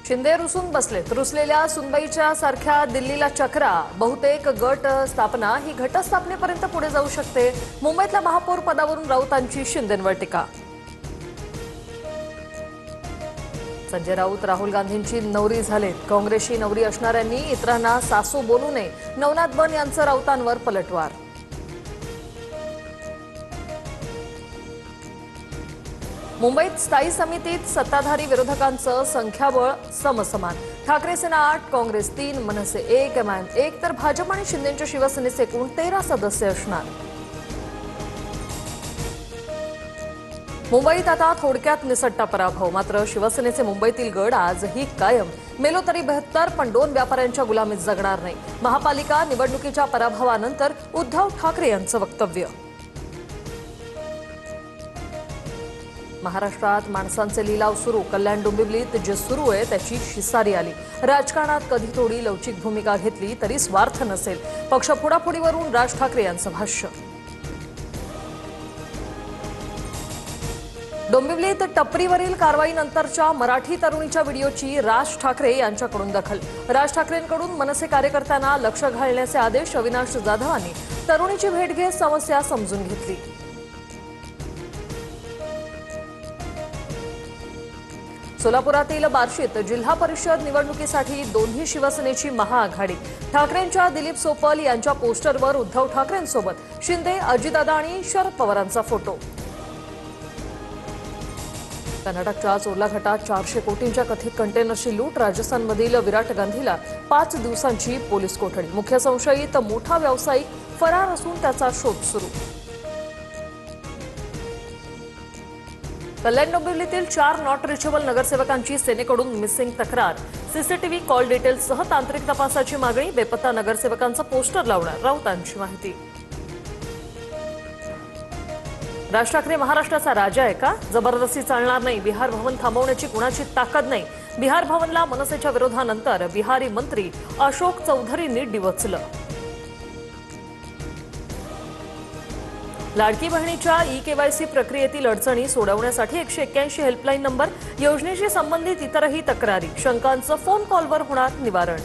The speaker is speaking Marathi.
शिंदे रुसून बसलेत। रुसलेल्या सुनबाईच्या सारख्या दिल्लीला चक्रा। बहुतेक गट स्थापना ही घटस्थापनेपर्यंत पुढे जाऊ शकते। मुंबईतल्या महापौर पदावरून राऊतांची शिंदेंवर टीका। संजय राऊत राहुल गांधींची नवरी झालेत। काँग्रेसची नवरी असणाऱ्यांनी इतरांना सासू बोलू नये। नवनाथ बन यांचं राऊतांवर पलटवार। मुंबईत स्थायी समितीत सत्ताधारी विरोधकांचं संख्याबळ समसमान। ठाकरे सेना 8, काँग्रेस 3, मनसे 1, एमआयएम 1 तर भाजप आणि शिंदेच्या शिवसेनेचे एकूण 13 सदस्य असणार। मुंबईत आता थोडक्यात निसट्टा पराभव। मात्र शिवसेनेचे मुंबईतील गड आजही कायम। मेलो तरी 72 पण 2 व्यापाऱ्यांच्या गुलामीत जगणार नाही। महापालिका निवडणुकीच्या पराभवानंतर उद्धव ठाकरे यांचं वक्तव्य। महाराष्ट्रात माणसांचे लिलाव सुरू। कल्याण डोंबिवलीत जे सुरू आहे त्याची शिसारी आली। राजकारणात कधी थोडी लवचिक भूमिका घेतली तरी स्वार्थ नसेल। पक्ष फोडाफोडीवरून राज ठाकरे यांचं भाष्य। डोंबिवलीत टपरीवरील कारवाईनंतरच्या मराठी तरुणीच्या व्हिडिओची राज ठाकरे यांच्याकडून दखल। राज ठाकरेंकडून मनसे कार्यकर्त्यांना लक्ष घालण्याचे आदेश। अविनाश जाधवांनी तरुणीची भेट घेत समस्या समजून घेतली। सोलापुरातील बार्शीत जिल्हा परिषद निवडणुकीसाठी दोन्ही शिवसेनेची महाआघाडी। ठाकरेंच्या दिलीप सोपल यांच्या पोस्टरवर उद्धव ठाकरेंसोबत शिंदे, अजितदादा आणि शरद पवारांचा फोटो। कर्नाटकच्या चोरला घाटात 400 कोटींच्या कथित कंटेनरची लूट। राजस्थानमधील विराट गांधीला 5 दिवसांची पोलीस कोठडी। मुख्य संशयित मोठा व्यावसायिक फरार असून त्याचा शोध सुरू। कल्याण डोंबिवलीतील 4 नॉट रिचेबल नगरसेवकांची सेनेकडून मिसिंग तक्रार। सीसीटीव्ही कॉल डिटेल्ससह तांत्रिक तपासाची मागणी। बेपत्ता नगरसेवकांचं पोस्टर लावणार। राऊतांची माहिती। राज ठाकरे महाराष्ट्राचा राजा आहे का? जबरदस्ती चालणार नाही। बिहार भवन थांबवण्याची कुणाची ताकद नाही। बिहार भवनला मनसेच्या विरोधानंतर बिहारी मंत्री अशोक चौधरींनी डिवचलं। लाडकी बहिणीच्या ई-केवायसी प्रक्रियेतील अडचणी सोडवण्यासाठी 181 हेल्पलाईन नंबर। योजनेशी संबंधित इतरही तक्रारी, शंकांचं फोन कॉलवर होणार निवारण।